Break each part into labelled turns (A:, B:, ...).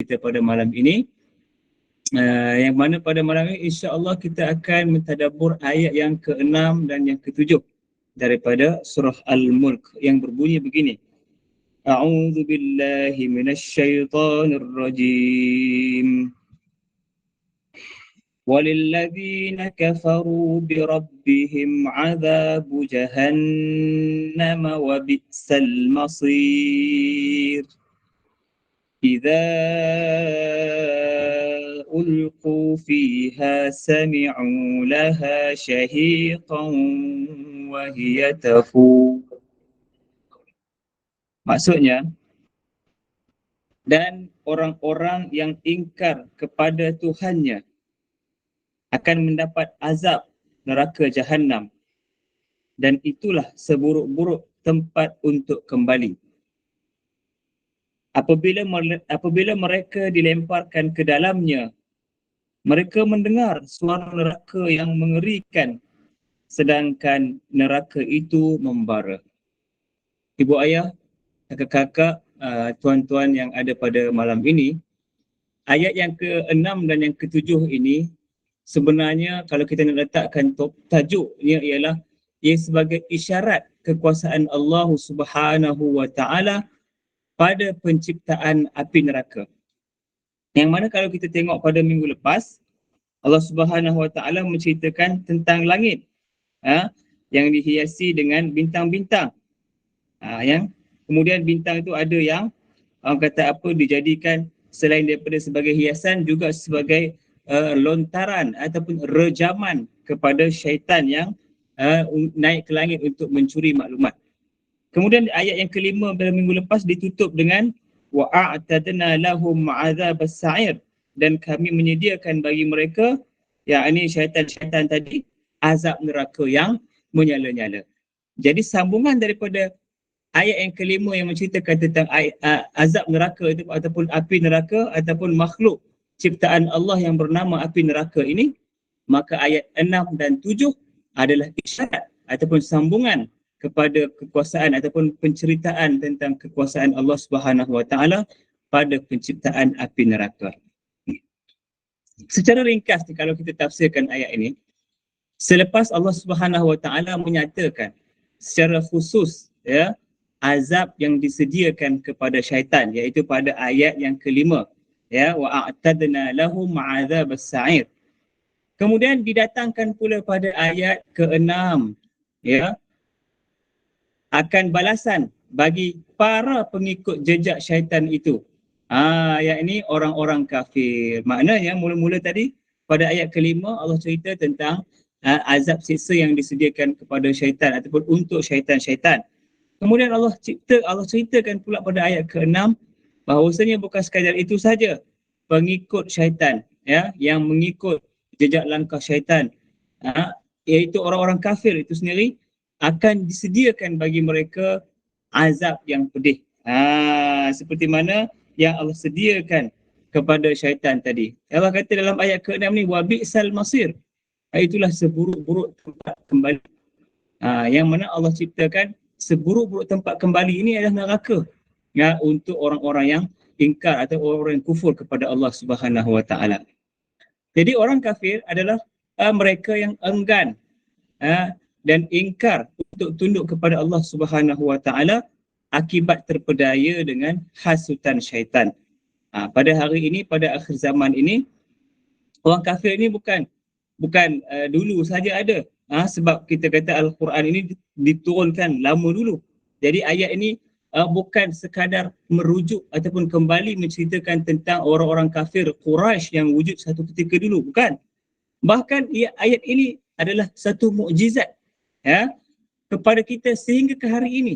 A: kita pada malam ini, yang mana pada malam ini insya-Allah kita akan mentadabbur ayat yang ke-6 dan yang ke-7 daripada surah Al-Mulk yang berbunyi begini. A'udzu billahi minasyaitonir rajim. وَلِلَّذِينَ كَفَرُوا بِرَبِّهِمْ عَذَابُ جَهَنَّمَ وَبِئْسَ الْمَصِيرُ إِذَا أُلْقُوا فِيهَا سَمِعُوا لَهَا شَهِيقًا وَهِيَ تَفُورُ. Maksudnya, dan orang-orang yang ingkar kepada Tuhannya akan mendapat azab neraka Jahannam, dan itulah seburuk-buruk tempat untuk kembali. Apabila mereka dilemparkan ke dalamnya, mereka mendengar suara neraka yang mengerikan, sedangkan neraka itu membara. Ibu ayah, kakak-kakak, tuan-tuan yang ada pada malam ini, ayat yang ke-6 dan yang ke-7 ini sebenarnya kalau kita nak letakkan tajuknya ialah ia sebagai isyarat kekuasaan Allah Subhanahu wa taala pada penciptaan api neraka. Yang mana kalau kita tengok pada minggu lepas, Allah Subhanahu wa taala menceritakan tentang langit yang dihiasi dengan bintang-bintang. Yang kemudian bintang itu ada yang kata apa dijadikan selain daripada sebagai hiasan juga sebagai lontaran ataupun rejaman kepada syaitan yang naik ke langit untuk mencuri maklumat. Kemudian ayat yang kelima pada minggu lepas ditutup dengan wa'atadna lahum azabas sa'ir, dan kami menyediakan bagi mereka, yakni syaitan-syaitan tadi, azab neraka yang menyala-nyala. Jadi sambungan daripada ayat yang kelima yang menceritakan tentang azab neraka itu ataupun api neraka ataupun makhluk ciptaan Allah yang bernama api neraka ini, maka ayat 6 dan 7 adalah isyarat ataupun sambungan kepada kekuasaan ataupun penceritaan tentang kekuasaan Allah Subhanahu wa taala pada penciptaan api neraka. Secara ringkas kalau kita tafsirkan ayat ini, selepas Allah Subhanahu wa taala menyatakan secara khusus azab yang disediakan kepada syaitan, iaitu pada ayat yang kelima, wa a'tadna lahum azabas sa'ir. Kemudian didatangkan pula pada ayat ke-6 akan balasan bagi para pengikut jejak syaitan itu. Yakni orang-orang kafir. Maknanya mula-mula tadi pada ayat kelima Allah cerita tentang azab siksa yang disediakan kepada syaitan ataupun untuk syaitan-syaitan. Kemudian Allah ceritakan pula pada ayat ke-6 bahawasanya bukan sekadar itu saja pengikut syaitan yang mengikut jejak langkah syaitan, iaitu orang-orang kafir itu sendiri akan disediakan bagi mereka azab yang pedih. Seperti mana yang Allah sediakan kepada syaitan tadi. Allah kata dalam ayat ke-6 ni wa bi'sal masir. Itulah seburuk-buruk tempat kembali. Yang mana Allah ciptakan seburuk-buruk tempat kembali ini adalah neraka untuk orang-orang yang ingkar atau orang yang kufur kepada Allah Subhanahu wa taala. Jadi orang kafir adalah mereka yang enggan dan ingkar untuk tunduk kepada Allah Subhanahu wa taala akibat terpedaya dengan hasutan syaitan. Pada hari ini, pada akhir zaman ini, orang kafir ini bukan dulu saja ada. Sebab kita kata Al-Quran ini diturunkan lama dulu. Jadi ayat ini bukan sekadar merujuk ataupun kembali menceritakan tentang orang-orang kafir Quraisy yang wujud satu ketika dulu, bukan. Bahkan ayat ini adalah satu mukjizat kepada kita sehingga ke hari ini.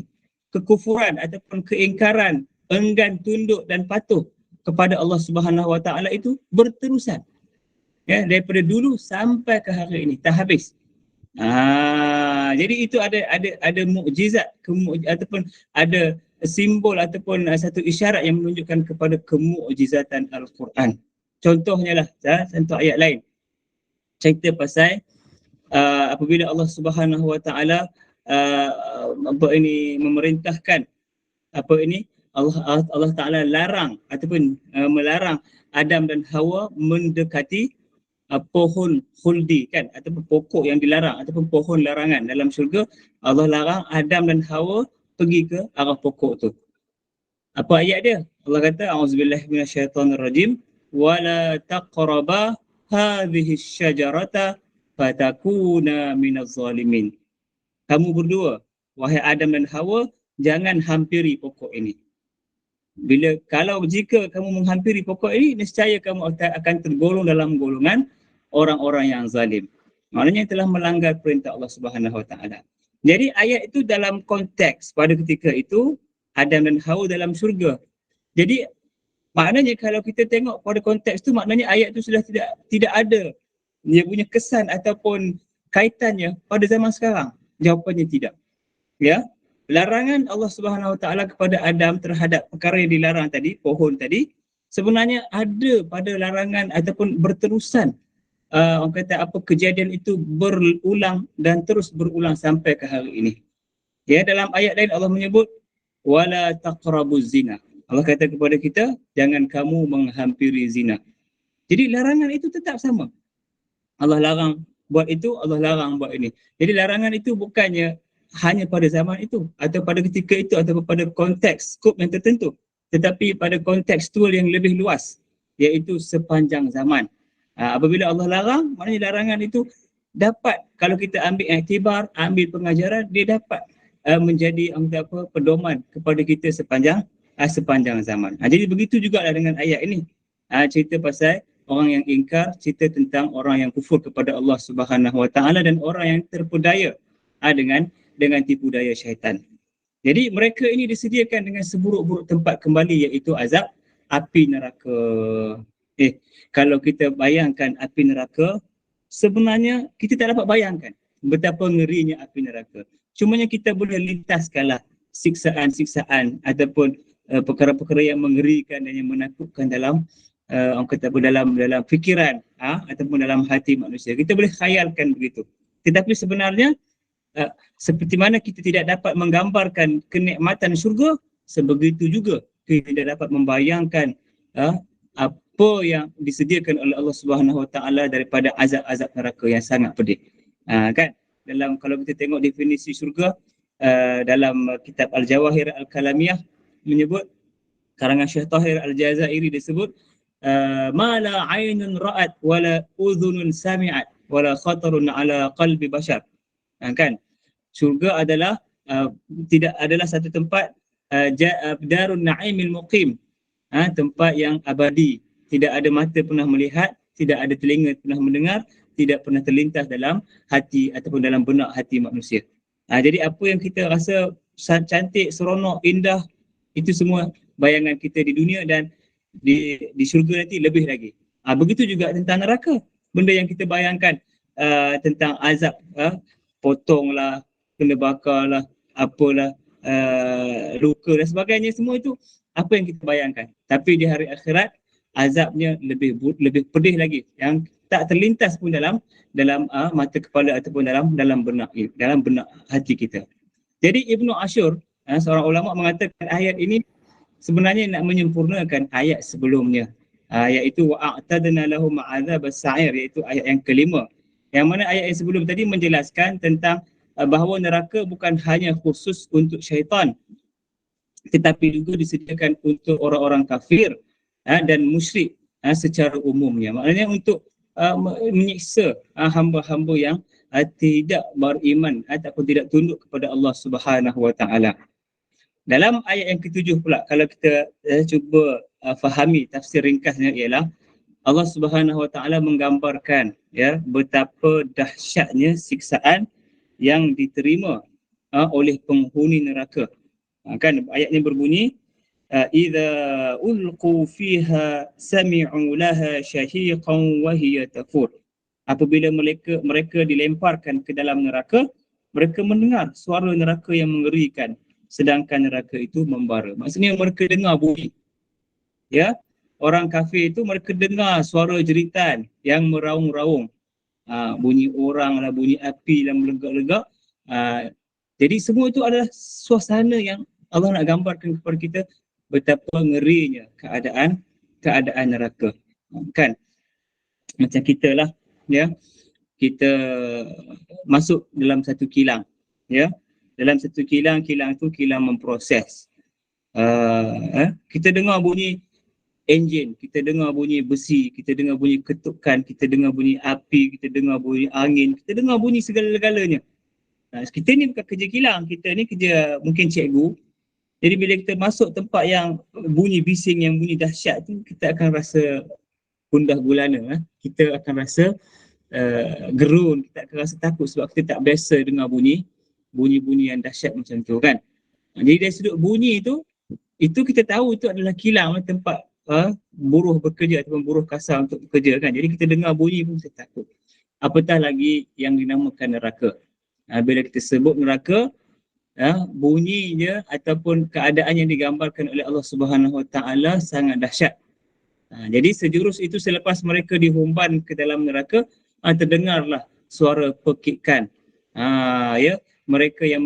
A: Kekufuran ataupun keingkaran, enggan tunduk dan patuh kepada Allah Subhanahu wa taala itu berterusan. Daripada dulu sampai ke hari ini tak habis. Jadi itu ada mukjizat ataupun ada simbol ataupun satu isyarat yang menunjukkan kepada kemukjizatan Al-Quran. Contohnya lah, contoh ayat lain cerita pasal apabila Allah Subhanahu wa taala memerintahkan Allah Ta'ala larang ataupun melarang Adam dan Hawa mendekati pohon khuldi kan, ataupun pokok yang dilarang ataupun pohon larangan dalam syurga. Allah larang Adam dan Hawa pergi ke arah pokok tu. Apa ayat dia? Allah kata a'udzubillahi minasyaitonirrajim wala taqraba hadhihi syajarata fatakuna minaz zalimin. Kamu berdua, wahai Adam dan Hawa, jangan hampiri pokok ini. Kalau jika kamu menghampiri pokok ini, nescaya kamu akan tergolong dalam golongan orang-orang yang zalim. Maknanya telah melanggar perintah Allah Subhanahu Wa Taala. Jadi ayat itu dalam konteks pada ketika itu Adam dan Hawa dalam syurga. Jadi maknanya kalau kita tengok pada konteks tu, maknanya ayat itu sudah tidak ada dia punya kesan ataupun kaitannya pada zaman sekarang. Jawapannya tidak. Ya. Larangan Allah Subhanahu Wa Taala kepada Adam terhadap perkara yang dilarang tadi, pohon tadi, sebenarnya ada pada larangan ataupun berterusan. Orang kata apa, kejadian itu berulang dan terus berulang sampai ke hari ini. Ya, dalam ayat lain Allah menyebut wala taqrabuz zina. Allah kata kepada kita, jangan kamu menghampiri zina. Jadi larangan itu tetap sama. Allah larang buat itu, Allah larang buat ini. Jadi larangan itu bukannya hanya pada zaman itu atau pada ketika itu atau pada konteks skop yang tertentu, tetapi pada kontekstual yang lebih luas, iaitu sepanjang zaman. Apabila Allah larang, maknanya larangan itu dapat, kalau kita ambil iktibar, ambil pengajaran, dia dapat menjadi pedoman kepada kita sepanjang zaman. Jadi begitu juga dengan ayat ini. Cerita pasal orang yang ingkar, cerita tentang orang yang kufur kepada Allah Subhanahu Wa Taala dan orang yang terpedaya dengan tipu daya syaitan. Jadi mereka ini disediakan dengan seburuk-buruk tempat kembali, iaitu azab api neraka. Kalau kita bayangkan api neraka, sebenarnya kita tak dapat bayangkan betapa ngerinya api neraka. Cumanya kita boleh lintaskanlah siksaan-siksaan ataupun perkara-perkara yang mengerikan dan yang menakutkan dalam orang kata dalam fikiran ataupun dalam hati manusia. Kita boleh khayalkan begitu. Tetapi sebenarnya seperti mana kita tidak dapat menggambarkan kenikmatan syurga, sebegitu juga kita tidak dapat membayangkan apa yang disediakan oleh Allah Subhanahu Wa Taala daripada azab-azab neraka yang sangat pedih. Kan dalam, kalau kita tengok definisi syurga dalam kitab Al-Jawahir Al-Kalamiyah menyebut, karangan Syekh Tahir Al-Jazairi disebut ma la ainun ra'at wala udhunun sami'at wala khatarun ala qalbi bashar. Kan syurga adalah tidak adalah satu tempat darun na'imil muqim, tempat yang abadi, tidak ada mata pernah melihat, tidak ada telinga pernah mendengar, tidak pernah terlintas dalam hati ataupun dalam benak hati manusia. Jadi apa yang kita rasa cantik, seronok, indah, itu semua bayangan kita di dunia, dan di syurga nanti lebih lagi. Begitu juga tentang neraka, benda yang kita bayangkan tentang azab, potonglah, kena bakarlah, apalah, luka dan sebagainya, semua itu apa yang kita bayangkan. Tapi di hari akhirat azabnya lebih pedih lagi, yang tak terlintas pun dalam mata kepala ataupun dalam benak hati kita. Jadi Ibnu Ashur, seorang ulama, mengatakan ayat ini sebenarnya nak menyempurnakan ayat sebelumnya, iaitu wa'atadna lahum adzabas sa'ir, iaitu ayat yang kelima. Yang mana ayat yang sebelum tadi menjelaskan tentang bahawa neraka bukan hanya khusus untuk syaitan, tetapi juga disediakan untuk orang-orang kafir dan musyrik secara umumnya. Maknanya untuk menyiksa hamba-hamba yang tidak beriman ataupun tidak tunduk kepada Allah Subhanahu Wa Taala. Dalam ayat yang ketujuh pula, kalau kita cuba fahami tafsir ringkasnya, ialah Allah Subhanahu Wa Taala menggambarkan betapa dahsyatnya siksaan yang diterima oleh penghuni neraka. Kan ayatnya berbunyi idza ulqu fiha sami'u laha shahiqan wa hiya tafur. Apabila mereka dilemparkan ke dalam neraka, mereka mendengar suara neraka yang mengerikan, sedangkan neraka itu membara. Maksudnya mereka dengar bunyi. Ya, orang kafir itu mereka dengar suara jeritan yang meraung-raung. Bunyi orang lah, bunyi api yang melegak-legak. Jadi semua itu adalah suasana yang Allah nak gambarkan kepada kita betapa ngerinya keadaan neraka. Kan macam kita lah, ya, kita masuk dalam satu kilang, ya, dalam satu kilang tu kilang memproses. Kita dengar bunyi enjin, kita dengar bunyi besi, kita dengar bunyi ketukan, kita dengar bunyi api, kita dengar bunyi angin, kita dengar bunyi segala-galanya. Kita ni bukan kerja kilang, kita ni kerja mungkin cikgu. Jadi bila kita masuk tempat yang bunyi bising, yang bunyi dahsyat tu, kita akan rasa gundah gulana. Kita akan rasa gerun, kita akan rasa takut sebab kita tak biasa dengar bunyi-bunyi yang dahsyat macam tu kan. Jadi dari sudut bunyi tu, itu kita tahu itu adalah kilang, tempat buruh bekerja ataupun buruh kasar untuk bekerja kan. Jadi kita dengar bunyi pun kita takut. Apatah lagi yang dinamakan neraka. Bila kita sebut neraka, bunyinya ataupun keadaan yang digambarkan oleh Allah Subhanahu Wa Taala sangat dahsyat. Jadi sejurus itu selepas mereka dihumban ke dalam neraka, terdengarlah suara pekikan. Ya, mereka yang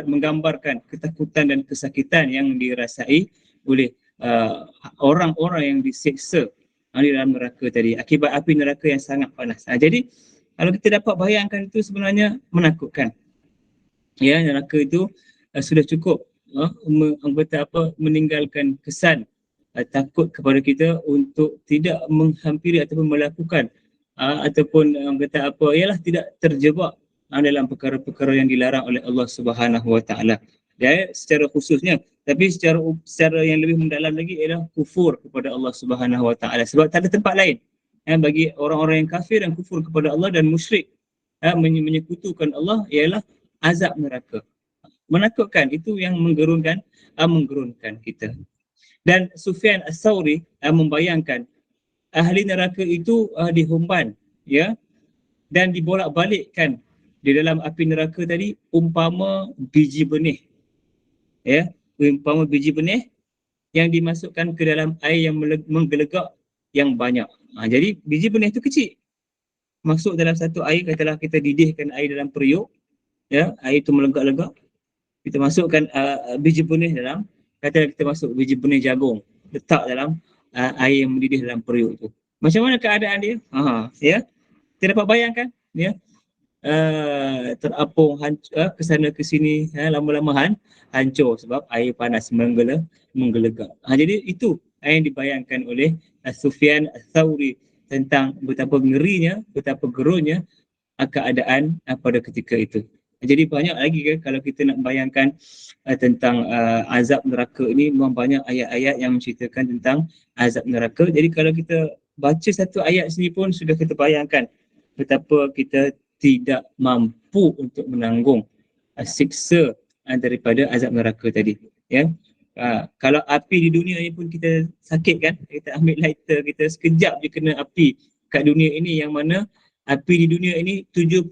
A: menggambarkan ketakutan dan kesakitan yang dirasai oleh orang-orang yang disiksa di dalam neraka tadi akibat api neraka yang sangat panas. Jadi kalau kita dapat bayangkan, itu sebenarnya menakutkan. Ya, neraka itu sudah cukup meninggalkan kesan takut kepada kita untuk tidak menghampiri ataupun melakukan ataupun ialah tidak terjebak dalam perkara-perkara yang dilarang oleh Allah Subhanahu Wa Taala. Ya, secara khususnya, tapi secara yang lebih mendalam lagi ialah kufur kepada Allah Subhanahu Wa Taala, sebab tak ada tempat lain bagi orang-orang yang kafir dan kufur kepada Allah dan musyrik menyekutukan Allah ialah azab neraka. Menakutkan, itu yang menggerunkan kita. Dan Sufyan Ats-Tsauri membayangkan ahli neraka itu dihumban, ya, dan dibolak-balikkan di dalam api neraka tadi umpama biji benih, ya, umpama biji benih yang dimasukkan ke dalam air yang menggelegak yang banyak. Jadi biji benih itu kecil, masuk dalam satu air, katalah kita didihkan air dalam periuk, ya, air itu melegak-legak, kita masukkan biji benih dalam, katalah kita masuk biji benih jagung, letak dalam air yang mendidih dalam periuk itu. Macam mana keadaan dia? Ya, kita dapat bayangkan, ya, terapung ke sana ke sini, lama-lama hancur sebab air panas menggelegak. Jadi itu yang dibayangkan oleh Sufyan Ats-Tsauri tentang betapa ngerinya, betapa gerunnya keadaan pada ketika itu. Jadi banyak lagi kan kalau kita nak bayangkan tentang azab neraka ini, memang banyak ayat-ayat yang menceritakan tentang azab neraka. Jadi kalau kita baca satu ayat sini pun sudah kita bayangkan betapa kita tidak mampu untuk menanggung siksa daripada azab neraka tadi. Ya, kalau api di dunia ini pun kita sakit kan, kita ambil lighter, kita sekejap je kena api kat dunia ini, yang mana api di dunia ini 70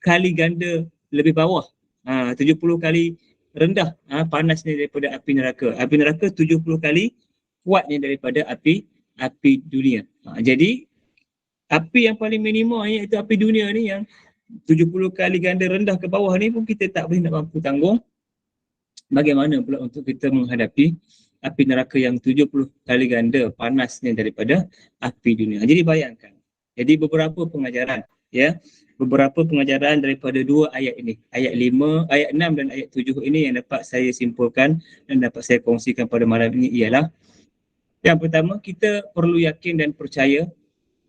A: kali ganda lebih bawah, 70 kali rendah panasnya daripada api neraka. Api neraka 70 kali kuatnya daripada api dunia. Jadi api yang paling minima iaitu api dunia ni, yang 70 kali ganda rendah ke bawah ni pun kita tak boleh nak mampu tanggung. Bagaimana pula untuk kita menghadapi api neraka yang 70 kali ganda panasnya daripada api dunia. Jadi bayangkan. Jadi beberapa pengajaran, ya, beberapa pengajaran daripada dua ayat ini, ayat 5, ayat 6 dan ayat 7 ini yang dapat saya simpulkan dan dapat saya kongsikan pada malam ini ialah, yang pertama, kita perlu yakin dan percaya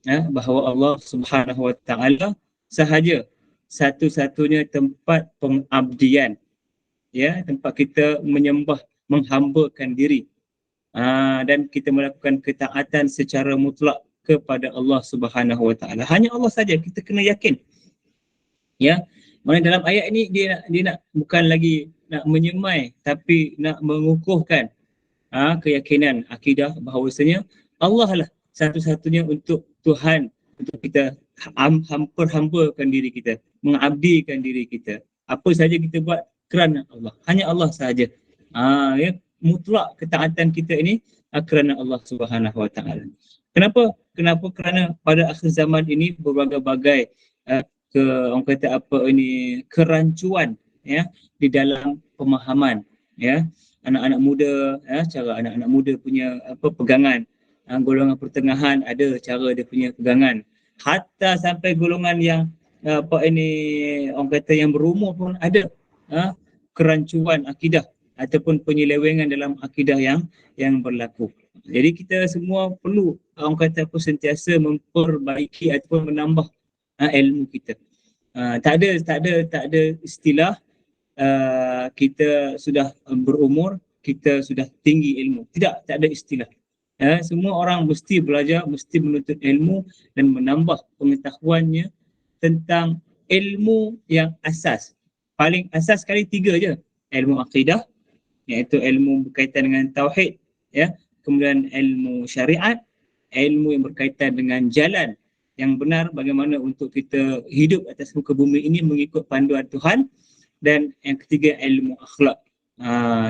A: bahawa Allah Subhanahu Wa Taala sahaja satu-satunya tempat pengabdian, ya, tempat kita menyembah, menghambakan diri, dan kita melakukan ketaatan secara mutlak kepada Allah Subhanahu Wa Taala. Hanya Allah saja kita kena yakin. Ya, mana dalam ayat ini dia nak bukan lagi nak menyemai, tapi nak mengukuhkan keyakinan akidah bahawasanya Allah lah satu-satunya untuk Tuhan, untuk kita hambakan diri kita, mengabdikan diri kita. Apa saja kita buat kerana Allah. Hanya Allah sahaja. Ya, mutlak ketaatan kita ini kerana Allah Subhanahu Wa Taala. Kenapa? Kerana pada akhir zaman ini berbagai-bagai orang kata kerancuan, ya, di dalam pemahaman, ya, anak-anak muda, cara anak-anak muda punya pegangan. Golongan pertengahan ada cara dia punya pegangan. Hatta sampai golongan yang orang kata yang berumur pun ada kerancuan akidah ataupun penyelewengan dalam akidah yang berlaku. Jadi kita semua perlu orang kata sentiasa memperbaiki ataupun menambah ilmu kita. Tak ada istilah kita sudah berumur, kita sudah tinggi ilmu. Tidak, tak ada istilah. Semua orang mesti belajar, mesti menuntut ilmu dan menambah pengetahuannya tentang ilmu yang asas. Paling asas sekali 3 je. Ilmu akidah, iaitu ilmu berkaitan dengan tauhid, ya. Kemudian ilmu syariat, ilmu yang berkaitan dengan jalan yang benar bagaimana untuk kita hidup atas muka bumi ini mengikut panduan Tuhan, dan yang ketiga ilmu akhlak.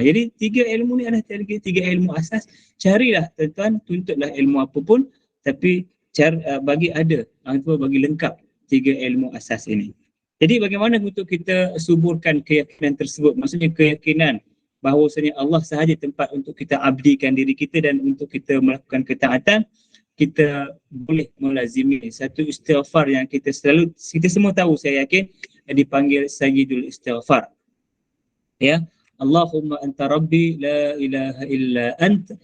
A: Jadi 3 ilmu ni adalah 3 ilmu asas. Carilah tuan-tuan, tuntutlah ilmu apapun, tapi bagi lengkap 3 ilmu asas ini. Jadi bagaimana untuk kita suburkan keyakinan tersebut? Maksudnya keyakinan bahawasanya Allah sahaja tempat untuk kita abdikan diri kita dan untuk kita melakukan ketaatan. Kita boleh melazimi satu istighfar yang kita semua tahu, saya yakin, dipanggil Sayyidul Istighfar. Ya, Allahumma anta rabbi la ilaha illa anta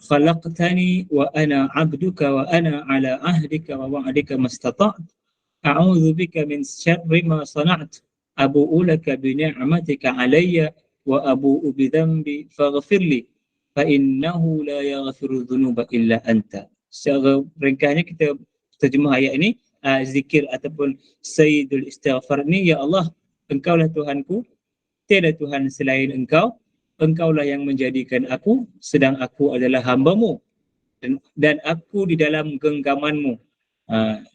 A: khalaqtani wa ana 'abduka wa ana 'ala ahdika wa wa'dika mastata'tu a'udzu bika min syarri ma sana'tu abu'u laka bi ni'matika 'alayya wa abu'u bi dhanbi faghfirli fa innahu la yaghfiru dhunuba illa anta. Secara ringkasnya kita terjemah ayat ini, zikir ataupun Sayyidul Istighfar ni, ya Allah, engkaulah Tuhanku, tiada Tuhan selain engkau, engkaulah yang menjadikan aku, sedang aku adalah hamba-Mu, dan aku di dalam genggaman-Mu,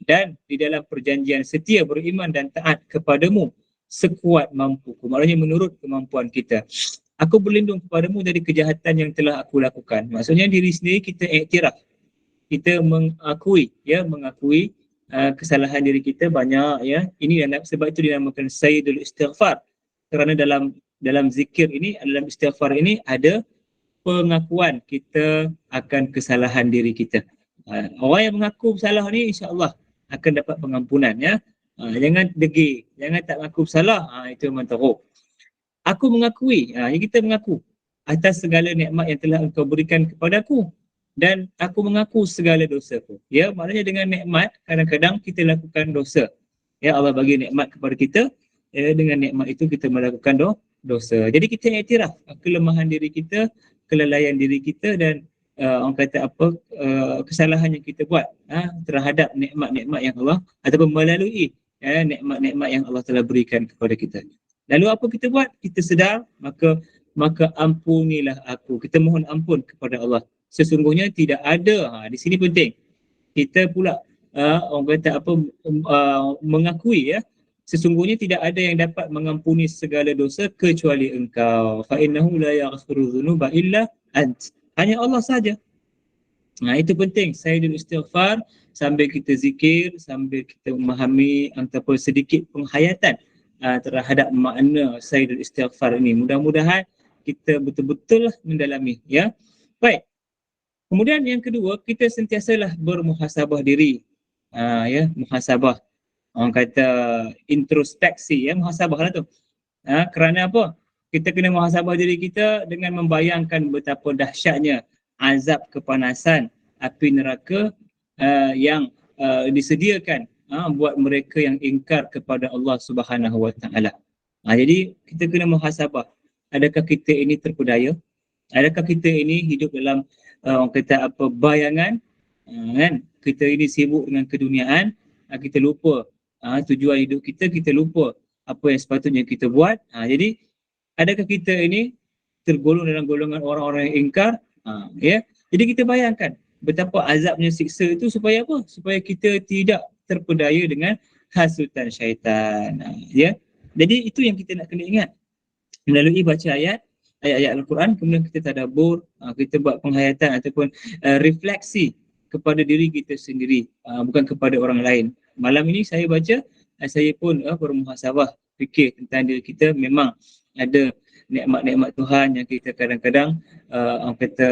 A: dan di dalam perjanjian setia beriman dan taat kepadamu sekuat mampuku. Maknanya menurut kemampuan kita. Aku berlindung kepadamu dari kejahatan yang telah aku lakukan. Maksudnya diri sendiri kita iktiraf, kita mengakui kesalahan diri kita banyak, ya. Ini sebab itu dinamakan Sayyidul Istighfar, kerana dalam zikir ini, dalam istighfar ini ada pengakuan kita akan kesalahan diri kita. Orang yang mengaku bersalah ni insya-Allah akan dapat pengampunan, ya. Jangan degil, jangan tak mengaku bersalah, itu memang teruk. Aku mengakui, kita mengaku atas segala nikmat yang telah engkau berikan kepadaku, dan aku mengaku segala dosaku. Ya, maknanya dengan nikmat kadang-kadang kita lakukan dosa. Ya, Allah bagi nikmat kepada kita, dengan nikmat itu kita melakukan dosa. Jadi kita iktiraf kelemahan diri kita, kelalaian diri kita, dan orang kata kesalahan yang kita buat terhadap nikmat-nikmat yang Allah, ataupun melalui nikmat-nikmat yang Allah telah berikan kepada kita. Lalu apa kita buat? Kita sedar, maka ampunilah aku. Kita mohon ampun kepada Allah. Sesungguhnya tidak ada, di sini penting, kita pula orang kata mengakui, ya, sesungguhnya tidak ada yang dapat mengampuni segala dosa kecuali engkau. Fa innahu la yaghfiru dzunuba illa ant. Hanya Allah saja. Itu penting, Sayyidul Istighfar, sambil kita zikir, sambil kita memahami ataupun sedikit penghayatan terhadap makna Sayyidul Istighfar ini. Mudah-mudahan kita betul-betul mendalami, ya. Baik. Kemudian yang kedua, kita sentiasalah bermuhasabah diri. Ya, muhasabah. Orang kata introspeksi, ya, muhasabah lah tu. Kerana apa? Kita kena muhasabah diri kita dengan membayangkan betapa dahsyatnya azab kepanasan api neraka yang disediakan buat mereka yang ingkar kepada Allah Subhanahu Wa Taala. Jadi kita kena muhasabah. Adakah kita ini terpedaya? Adakah kita ini hidup dalam orang kata bayangan, kan? Kita ini sibuk dengan keduniaan, kita lupa tujuan hidup kita, kita lupa apa yang sepatutnya kita buat. Jadi adakah kita ini tergolong dalam golongan orang-orang yang ingkar? Ya. Jadi kita bayangkan betapa azabnya siksa itu supaya apa? Supaya kita tidak terpedaya dengan hasutan syaitan. Ya. Jadi itu yang kita nak kena ingat. Melalui baca ayat Al-Quran, kemudian kita tadabbur, kita buat penghayatan ataupun refleksi kepada diri kita sendiri, bukan kepada orang lain. Malam ini saya baca, saya pun bermuhasabah, fikir tentang diri kita. Memang ada nikmat-nikmat Tuhan yang kita kadang-kadang orang kata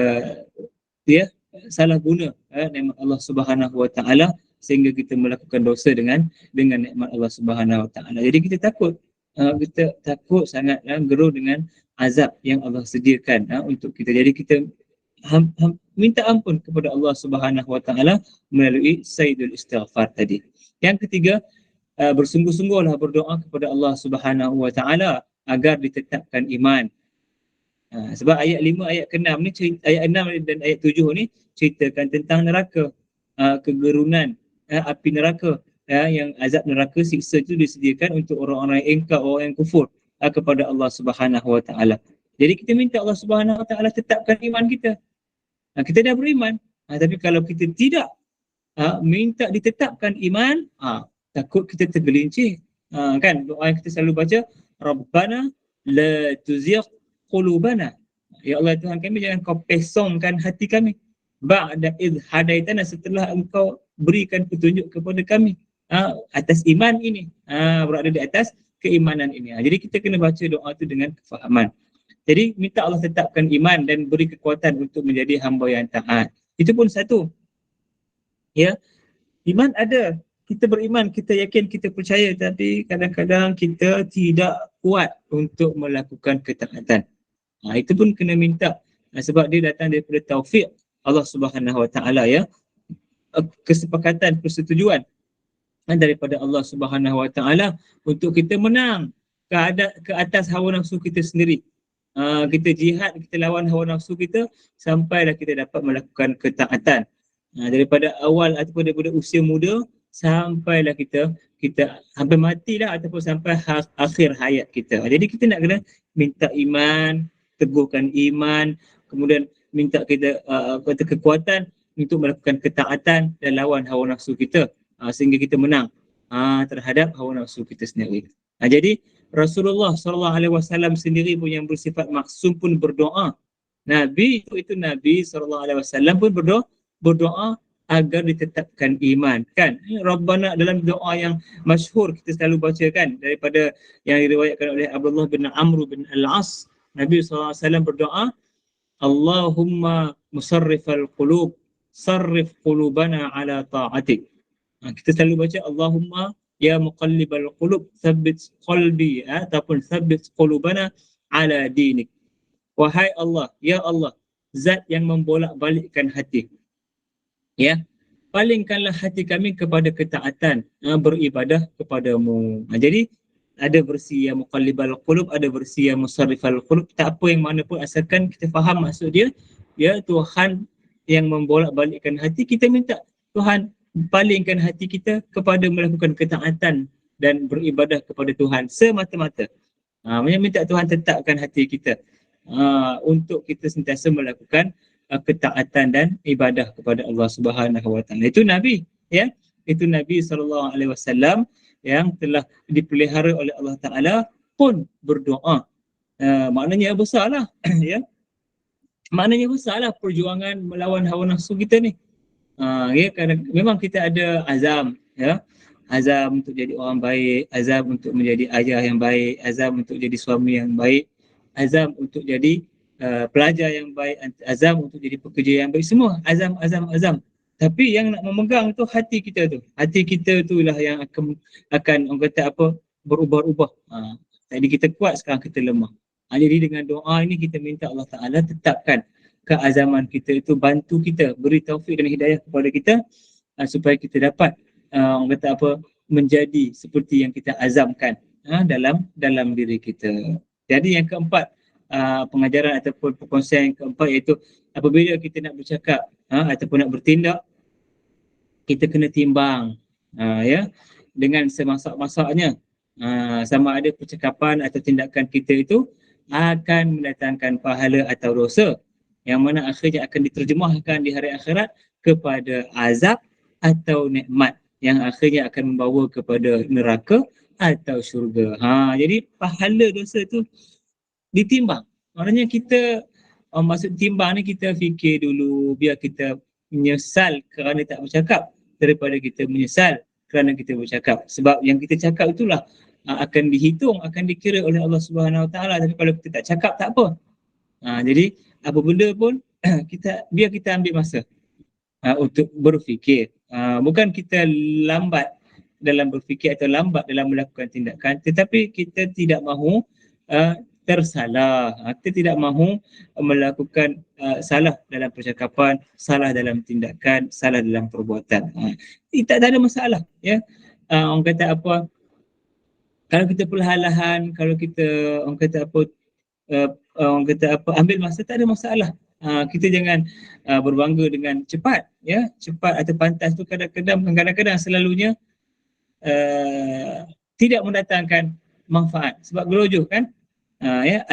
A: dia salah guna nikmat Allah Subhanahu Wa Taala sehingga kita melakukan dosa dengan nikmat Allah Subhanahu Wa Taala. Jadi kita takut sangat gerun dengan azab yang Allah sediakan untuk kita. Jadi kita minta ampun kepada Allah Subhanahu Wa Taala melalui sayyidul istighfar tadi. Yang ketiga, bersungguh-sungguhlah berdoa kepada Allah Subhanahu Wa Taala agar ditetapkan iman. Sebab ayat 5 ayat ke-6 ni ayat 6 dan ayat 7 ni ceritakan tentang neraka, kegerunan api neraka, yang azab neraka siksa itu disediakan untuk orang-orang yang engkar, orang yang kufur kepada Allah Subhanahu Wa Taala. Jadi kita minta Allah Subhanahu Wa Taala tetapkan iman kita. Kita dah beriman, tapi kalau kita tidak minta ditetapkan iman, takut kita tergelincir. Kan doa yang kita selalu baca, Rabbana la tuzigh qulubana. Ya Allah Tuhan kami, jangan kau pesongkan hati kami. Ba'da idh hadaitana, setelah engkau berikan petunjuk kepada kami atas iman ini, berada di atas keimanan ini. Jadi kita kena baca doa itu dengan kefahaman. Jadi minta Allah tetapkan iman dan beri kekuatan untuk menjadi hamba yang taat. Itu pun satu. Ya, iman ada. Kita beriman, kita yakin, kita percaya, tapi kadang-kadang kita tidak kuat untuk melakukan ketaatan. Itu pun kena minta, sebab dia datang daripada taufik Allah Subhanahu Wa Taala, ya, kesepakatan, persetujuan daripada Allah Subhanahu Wa Taala untuk kita menang ke atas hawa nafsu kita sendiri. Kita jihad, kita lawan hawa nafsu kita sampailah kita dapat melakukan ketaatan. Daripada awal ataupun daripada usia muda sampailah kita sampai matilah ataupun sampai akhir hayat kita. Jadi kita nak kena minta iman, teguhkan iman, kemudian minta kita kekuatan untuk melakukan ketaatan dan lawan hawa nafsu kita, sehingga kita menang terhadap hawa nafsu kita sendiri. Jadi Rasulullah SAW sendiri pun yang bersifat maksum pun berdoa. Nabi itu Nabi SAW pun berdoa agar ditetapkan iman, kan? Rabbana dalam doa yang masyhur kita selalu bacakan daripada yang diriwayatkan oleh Abdullah bin Amr bin Al-As. Nabi SAW berdoa, Allahumma musarrifal qulub, sarrif qulubana ala ta'atik. Kita selalu baca Allahumma ya muqallibal qulub, tsabbit qalbi, ataupun tsabbit qulubana ala dinik. Wahai Allah, ya Allah, zat yang membolak-balikkan hati, ya, palingkanlah hati kami kepada ketaatan, beribadah kepadamu. Jadi ada versi yang muqallibal qulub, ada versi yang musarrifal qulub. Tak apa yang mana pun, asalkan kita faham maksud dia, ya, Tuhan yang membolak-balikkan hati. Kita minta Tuhan palingkan hati kita kepada melakukan ketaatan dan beribadah kepada Tuhan semata-mata. Minta Tuhan tetapkan hati kita untuk kita sentiasa melakukan ketaatan dan ibadah kepada Allah Subhanahu Wa Taala. Itu Nabi, ya. Itu Nabi SAW yang telah dipelihara oleh Allah Taala pun berdoa. Maknanya besarlah ya. Maknanya besarlah perjuangan melawan hawa nafsu kita ni. Ya, kerana memang kita ada azam, ya. Azam untuk jadi orang baik, azam untuk menjadi ayah yang baik, azam untuk jadi suami yang baik, azam untuk jadi pelajar yang baik, azam untuk jadi pekerja yang baik, semua azam. Tapi yang nak memegang tu hati kita tu. Hati kita tu lah yang akan orang kata apa, berubah-ubah. Tadi kita kuat, sekarang kita lemah. Jadi dengan doa ini kita minta Allah Ta'ala tetapkan keazaman kita itu, bantu kita, beri taufik dan hidayah kepada kita supaya kita dapat orang kata apa, menjadi seperti yang kita azamkan dalam diri kita. Jadi yang keempat, pengajaran ataupun perkongsian yang keempat, iaitu apabila kita nak bercakap ataupun nak bertindak, kita kena timbang ya, dengan semasak-masaknya, sama ada percakapan atau tindakan kita itu akan mendatangkan pahala atau dosa, yang mana akhirnya akan diterjemahkan di hari akhirat kepada azab atau nikmat, yang akhirnya akan membawa kepada neraka atau syurga. Jadi pahala dosa itu ditimbang. Maknanya kita, maksud timbang ni, kita fikir dulu, biar kita menyesal kerana tak bercakap daripada kita menyesal kerana kita bercakap. Sebab yang kita cakap itulah akan dihitung, akan dikira oleh Allah Subhanahu Wa Taala. Tapi kalau kita tak cakap tak apa. Jadi apa benda pun biar kita ambil masa untuk berfikir. Bukan kita lambat dalam berfikir atau lambat dalam melakukan tindakan, tetapi kita tidak mahu tersalah. Kita tidak mahu melakukan salah dalam percakapan, salah dalam tindakan, salah dalam perbuatan. Tak ada masalah. Ya, orang kata apa? Kalau kita perlahan-lahan, kalau kita orang kata apa? Orang kata apa? Ambil masa, tak ada masalah. Kita jangan berbangga dengan cepat, ya, cepat atau pantas tu kadang-kadang selalunya tidak mendatangkan manfaat sebab gelojoh kan. Ya,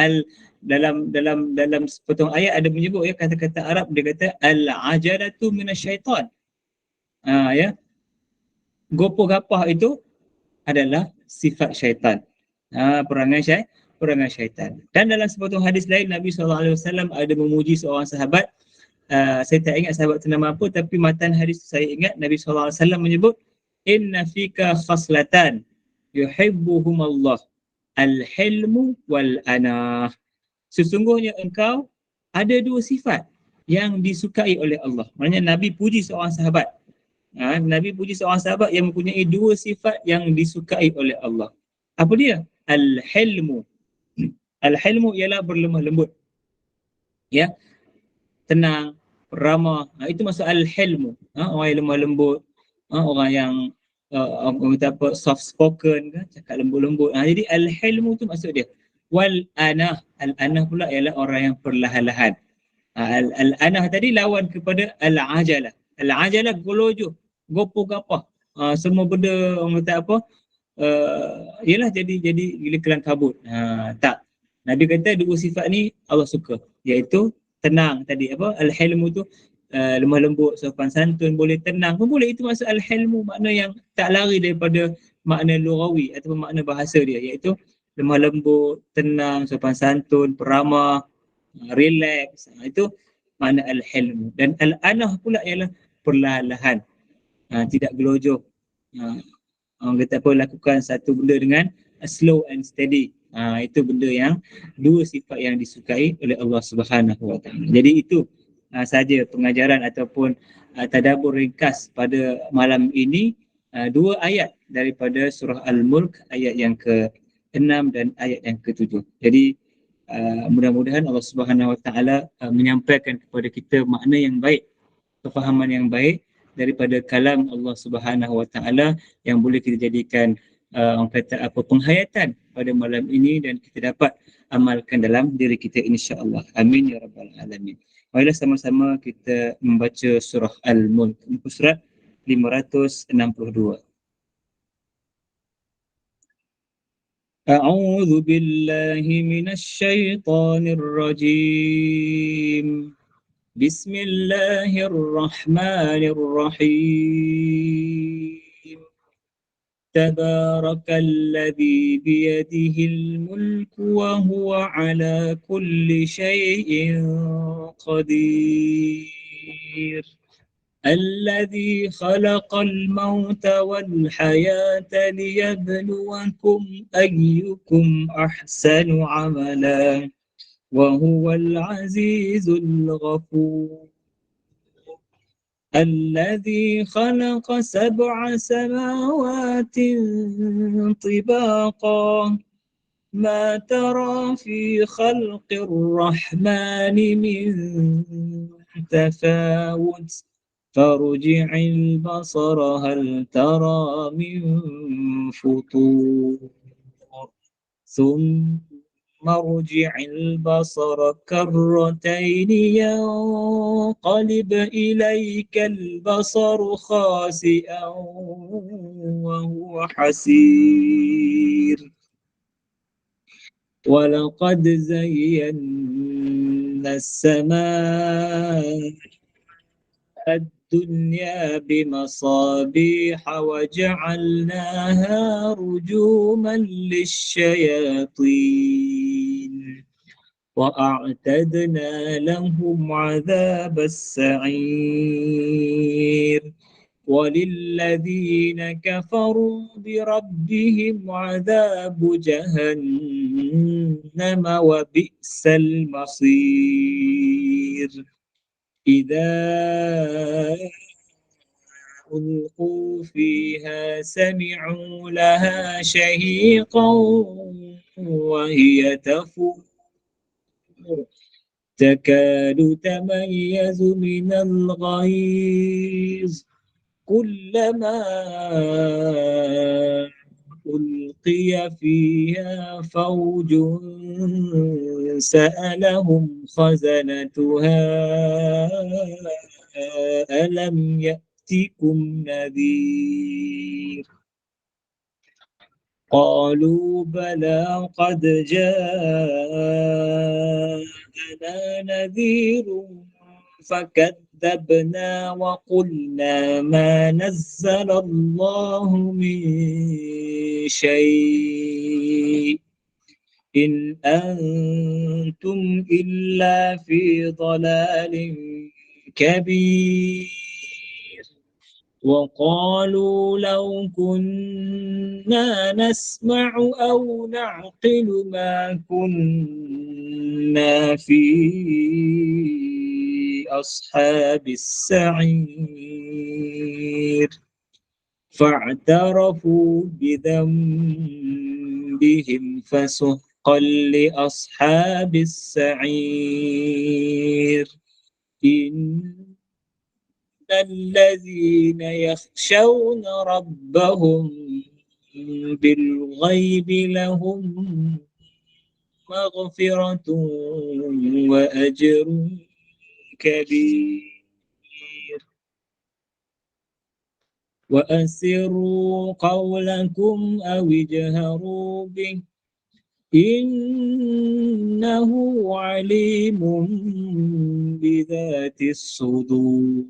A: dalam sepotong ayat ada menyebut ya kata-kata Arab, dia kata al-ajalatu minasyaitan. Ya, gopoh gapah itu adalah sifat syaitan. Perangai syaitan. Dan dalam sepotong hadis lain Nabi SAW ada memuji seorang sahabat. Saya tak ingat sahabat tu nama apa, tapi matan hadis saya ingat Nabi SAW menyebut inna fika khaslatan yuhibbuhum Allah al-hilmu wal-anah. Sesungguhnya engkau ada dua sifat yang disukai oleh Allah. Maknanya Nabi puji seorang sahabat. Nabi puji seorang sahabat yang mempunyai dua sifat yang disukai oleh Allah. Apa dia? Al-hilmu. Al-hilmu ialah berlemah lembut. Ya, tenang, ramah. Itu maksud al-hilmu. Orang yang lemah lembut, orang yang orang kata apa, soft spoken kan, cakap lembut-lembut. Jadi al-hilmu tu maksud dia. Wal anah. Al-anah pula ialah orang yang perlahan-lahan. Al-anah tadi lawan kepada al-ajalah. Al-ajalah gelojoh, gopoh gapah. Semua benda orang kata apa? Ialah jadi gila kelang kabut. Tak. Nabi kata dua sifat ni Allah suka, iaitu tenang tadi apa? Al-hilmu tu lemah lembut, sopan santun, boleh tenang pun boleh. Itu maksud al-hilmu, makna yang tak lari daripada makna lughawi ataupun makna bahasa dia, iaitu lemah lembut, tenang, sopan santun, peramah, relax. Itu makna al-hilmu. Dan al-anah pula ialah perlahan-lahan, tidak gelojoh. Orang kata apa, lakukan satu benda dengan slow and steady. Itu benda yang dua sifat yang disukai oleh Allah Subhanahu Wa Taala. Jadi itu saja pengajaran ataupun tadabbur ringkas pada malam ini, dua ayat daripada surah Al-Mulk, ayat yang ke-6 dan ayat yang ke-7. Jadi mudah-mudahan Allah Subhanahu Wa Taala menyampaikan kepada kita makna yang baik, kefahaman yang baik daripada kalam Allah Subhanahu Wa Taala yang boleh kita jadikan orang kata apa, penghayatan pada malam ini dan kita dapat amalkan dalam diri kita insya-Allah. Amin ya rabbal alamin. Marilah sama-sama kita membaca surah Al-Mulk, muka surat 562. A'udzu billahi minasy syaithanir rajim. Bismillahirrahmanirrahim. Tabarakalladzi biyadihil mulku wa huwa ala kulli syai'in qadir. الذي خلق الموت والحياة ليبلوكم أيكم أحسن عملا وهو العزيز الغفور. الذي خلق 7 سماوات طباقا ما ترى في خلق الرحمن من تفاوت فارجع البصر هل ترى من فطور ثم ارجع البصر كرتين ينقلب إليك البصر خاسئا وهو حسير ولقد زينا السماء الدنيا بمصابيح وجعلناها رجوما للشياطين وأعتدنا لهم عذاب السعير وللذين كفروا بربهم عذاب جهنم وبئس المصير إذا ألقوا فيها سمعوا لها شهيقا وهي تفور تكاد تميز من الغيظ كلما ألقي فيها فوج سألهم خزنتها ألم يأتكم نذير قالوا بلى قد جاءنا نذير فكذبنا وقلنا ما نزل الله من شيء إن أنتم إلا في ضلال كبير وقالوا لو كنا نسمع أو نعقل ما كنا في أصحاب السعير فاعترفوا بذنبهم فسحقا لأصحاب السعير إن الذين يخشون ربهم بالغيب لهم مغفرة وأجر كبير وأسروا قولكم أو اجهروا به إنه عليم بذات الصدور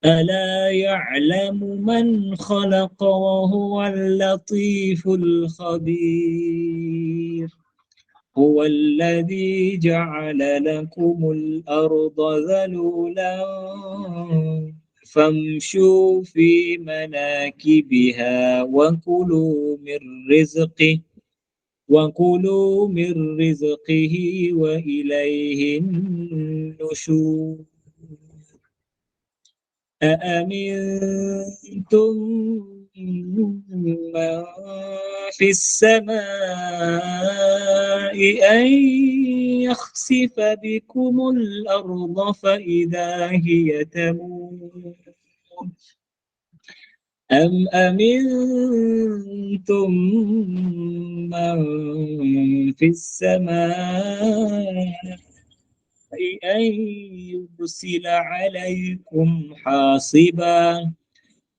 A: ألا يعلم من خلق وهو اللطيف الخبير هو الذي جعل لكم الأرض ذلولا فامشوا في مناكبها وكلوا من رزقه وإليه النشور أأمنتم من في السماء أن يخسف بكم الأرض فإذا هي تمور أم أمنتم من في السماء أن يرسل عليكم حاصبا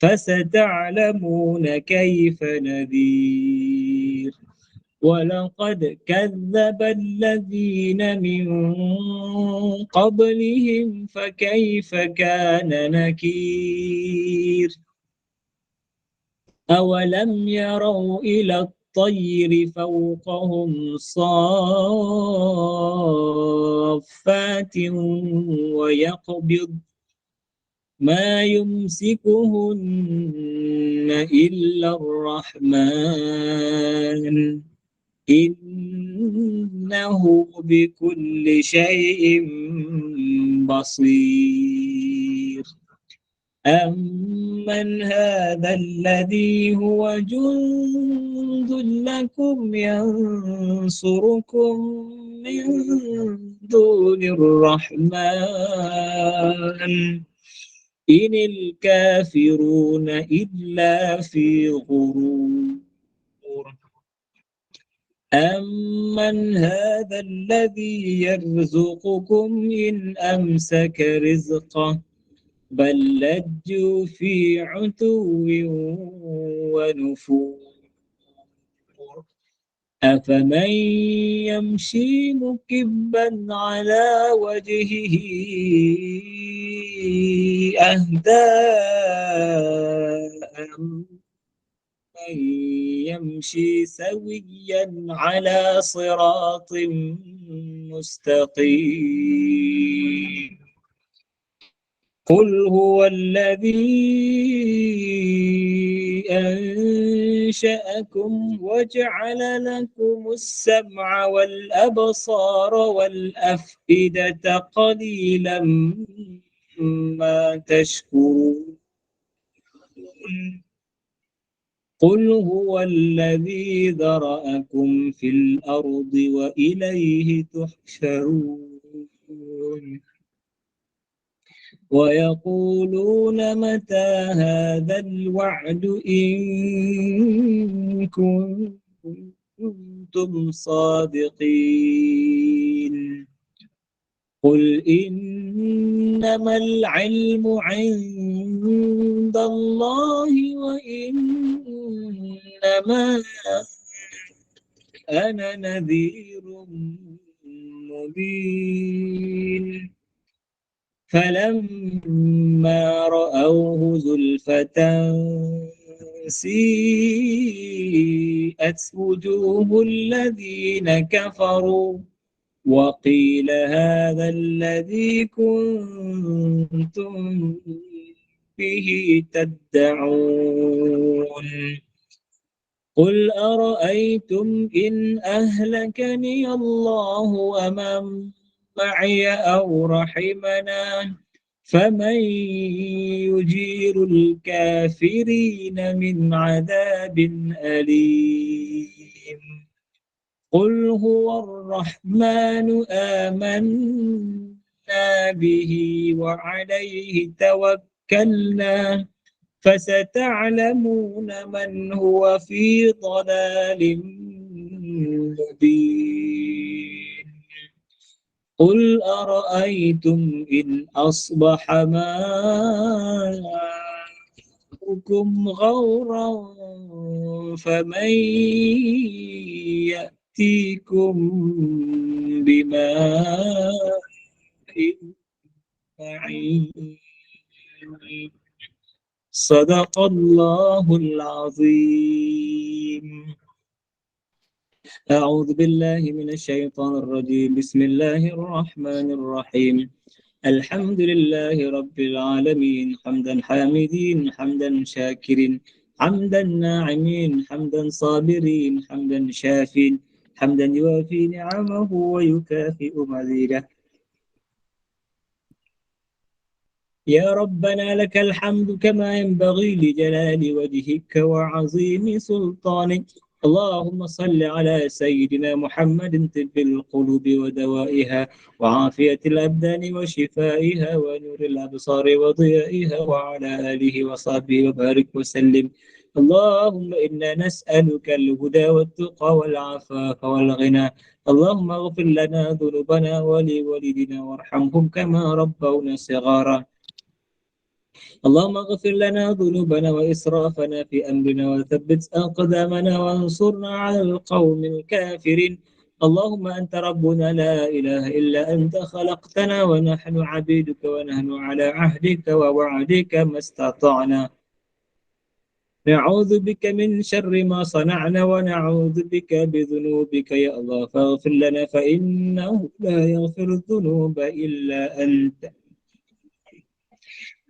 A: فستعلمون كيف نذير ولقد كذب الذين من قبلهم فكيف كان نكير أولم يروا إلى الطير فوقهم صافات ويقبض ما يمسكهن إلا الرحمن إنه بكل شيء بصير أمن هذا الذي هو جند لكم ينصركم من دون الرحمن إن الكافرون إلا في غرور أمن هذا الذي يرزقكم إن أمسك رزقه بل لجوا في عتو ونفور أفمن يمشي مكبا على وجهه أهدى أمن يمشي سويا على صراط مستقيم قل هو الذي أنشأكم وجعل لكم السمع والأبصار والأفئدة قليلا ما تشكرون قل هو الذي ذرأكم في الأرض وإليه تحشرون ويقولون متى هذا الوعد إن كنتم صادقين قل إنما العلم عند الله وإنما أنا نذير مبين فلما رأوه زلفة سيئت وجوه الذين كفروا وقيل هذا الذي كنتم به تدعون قل أرأيتم إن أهلكني الله ومن معي أو رحمنا فمن يجير الكافرين من عذاب أليم قل هو الرحمن آمنا به وعليه توكلنا فستعلمون من هو في ضلال مبين قل أرأيتم إن أصبح ماؤكم غورا فمن يأتيكم بماء معين صدق الله العظيم أعوذ بالله من الشيطان الرجيم بسم الله الرحمن الرحيم الحمد لله رب العالمين حمدا حامدين حمدا شاكرين حمدا ناعمين حمدا صابرين حمدا شافين حمدا يوافي نعمه ويكافئ مزيده يا ربنا لك الحمد كما ينبغي لجلال وجهك وعظيم سلطانك اللهم صل على سيدنا محمد طب القلوب ودوائها وعافية الأبدان وشفائها ونور الأبصار وضيائها وعلى آله وصحبه وبارك وسلم اللهم إنا نسألك الهدى والتقى والعفاف والغنى اللهم اغفر لنا ذنوبنا ولوالدنا وارحمهم كما ربونا صغارا اللهم اغفر لنا ذنوبنا وإسرافنا في أمرنا وثبت أقدامنا وانصرنا على القوم الكافرين اللهم أنت ربنا لا إله إلا أنت خلقتنا ونحن عبيدك ونحن على عهدك ووعدك ما استطعنا نعوذ بك من شر ما صنعنا ونعوذ بك بذنوبك يا الله فاغفر لنا فإنه لا يغفر الذنوب إلا أنت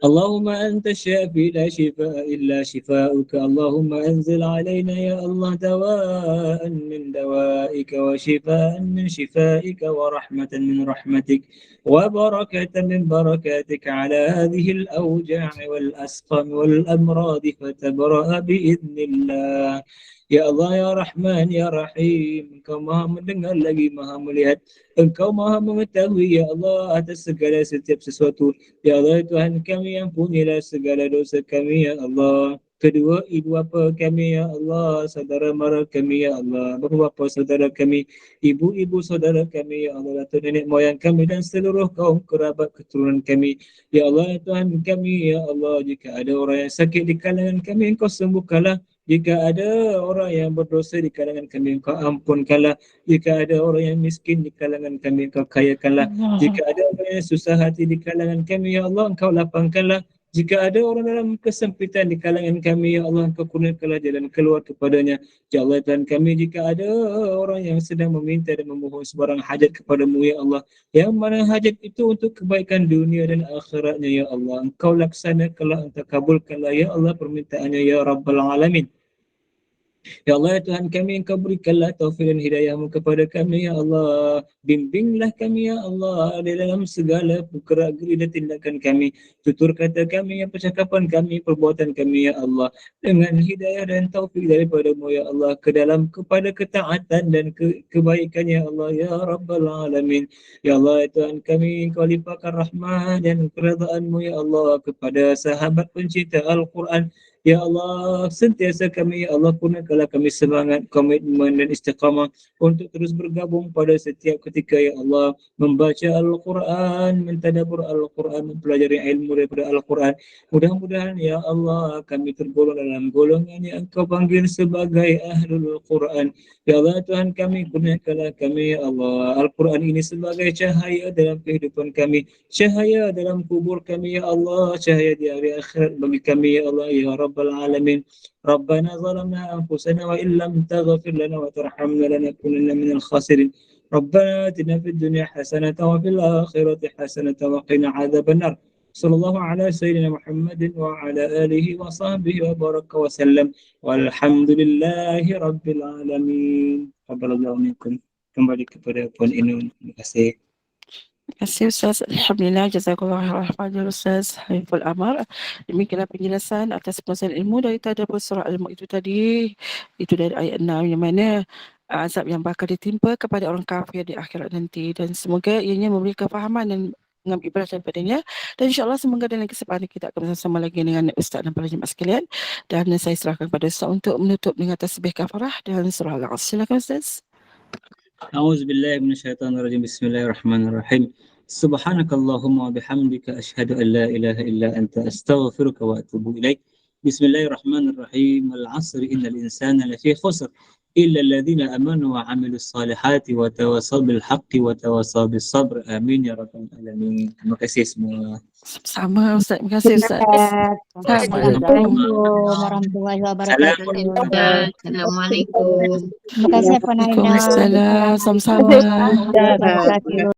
A: اللهم أنت الشافي لا شفاء إلا شفاؤك اللهم أنزل علينا يا الله دواء من دوائك وشفاء من شفائك ورحمة من رحمتك وبركة من بركاتك على هذه الأوجاع والأسقام والأمراض فتبرأ بإذن الله. Ya Allah, ya Rahman, ya Rahim, Engkau maha mendengar lagi maha melihat. Engkau maha mengetahui, ya Allah, atas segala setiap sesuatu. Ya Allah, Tuhan kami, ampunilah segala dosa kami, ya Allah. Kedua ibu bapa kami, ya Allah. Saudara mara kami, ya Allah. Bapa saudara kami, ibu-ibu saudara kami, ya Allah. Datuk nenek moyang kami dan seluruh kaum kerabat keturunan kami. Ya Allah, Tuhan kami, ya Allah. Jika ada orang yang sakit di kalangan kami, Engkau sembuhkanlah. Jika ada orang yang berdosa di kalangan kami, Engkau ampunkanlah. Jika ada orang yang miskin di kalangan kami, Engkau kayakanlah. Jika ada orang yang susah hati di kalangan kami, Ya Allah, Engkau lapangkanlah. Jika ada orang dalam kesempitan di kalangan kami, ya Allah, Engkau kurniakanlah jalan keluar kepadanya. Ya Allah Tuhan kami, jika ada orang yang sedang meminta dan memohon sebarang hajat kepadamu, ya Allah, yang mana hajat itu untuk kebaikan dunia dan akhiratnya, ya Allah, Engkau laksanakanlah, Engkau kabulkanlah, ya Allah, permintaannya, ya Rabbal Alamin. Ya Allah, ya Tuhan kami, Engkau berikanlah taufik dan hidayahmu kepada kami, ya Allah. Bimbinglah kami, ya Allah, di dalam segala gerak-geri dan tindakan kami. Tutur kata kami, ya percakapan kami, perbuatan kami, ya Allah. Dengan hidayah dan taufik daripadamu, ya Allah, ke dalam kepada ketaatan dan kebaikan, ya Allah, ya Rabbal Alamin. Ya Allah, ya Tuhan kami, Engkau limpahkan rahmat dan keredaanmu, ya Allah, kepada sahabat pencinta Al-Quran. Ya Allah, sentiasa kami, ya Allah, kurniakanlah kami semangat, komitmen dan istiqamah untuk terus bergabung pada setiap ketika, ya Allah, membaca Al-Quran, mentadabbur Al-Quran, mempelajari ilmu daripada Al-Quran. Mudah-mudahan, ya Allah, kami tergolong dalam golongan yang Engkau panggil sebagai Ahlul Quran. Ya Allah, Tuhan kami, kurniakanlah kami, ya Allah, Al-Quran ini sebagai cahaya dalam kehidupan kami, cahaya dalam kubur kami, ya Allah, cahaya di hari akhirat bagi kami, ya Allah, ya Rabbal Alamin. Rabbana zalamna anfusana wa illam taghfir lana wa tarhamna lanakunanna minal khasirin. Rabbana atina fid dunya hasanatan wa fil akhirati hasanatan wa qina adzaban nar. Sallallahu ala sayyidina Muhammadin wa ala alihi wa sahbihi wa baraka wa sallam. Walhamdulillahi rabbil alamin. Qabbalallahu minkum. Kembali kepada Puan Inun. Terima kasih.
B: Terima kasih Ustaz. Alhamdulillah, jazakallah khairan Ustaz Haiful Amar. Demikianlah penjelasan atas penjelasan ilmu dari tadabbur surah Al-Mulk itu tadi. Itu dari ayat 6 yang mana azab yang bakal ditimpa kepada orang kafir di akhirat nanti, dan semoga ianya memberi kefahaman dan mengambil ibarat daripadanya. Dan insyaAllah semoga dalam kesempatan kita akan bersama lagi dengan Ustaz dan para jemaah sekalian. Dan saya serahkan kepada Ustaz untuk menutup dengan tasbih kafarah dan surah Al-Asr. Silakan Ustaz.
A: أعوذ بالله من الشيطان الرجيم بسم الله الرحمن الرحيم سبحانك اللهم وبحمدك أشهد أن لا إله إلا أنت أستغفرك وأتوب إليك بسم الله الرحمن الرحيم العصر إن الإنسان لفي خسر إلا الذين آمنوا وعملوا الصالحات وتواصوا بالحق وتواصوا بالصبر آمين يا رب العالمين. Terima kasih semua.
B: Sama Ustaz, terima kasih Ustaz.
C: Assalamualaikum warahmatullahi wabarakatuh.
D: Assalamualaikum.
C: Terima kasih Puan Aina.
B: Waalaikumsalam. Sama-sama.
C: Terima kasih.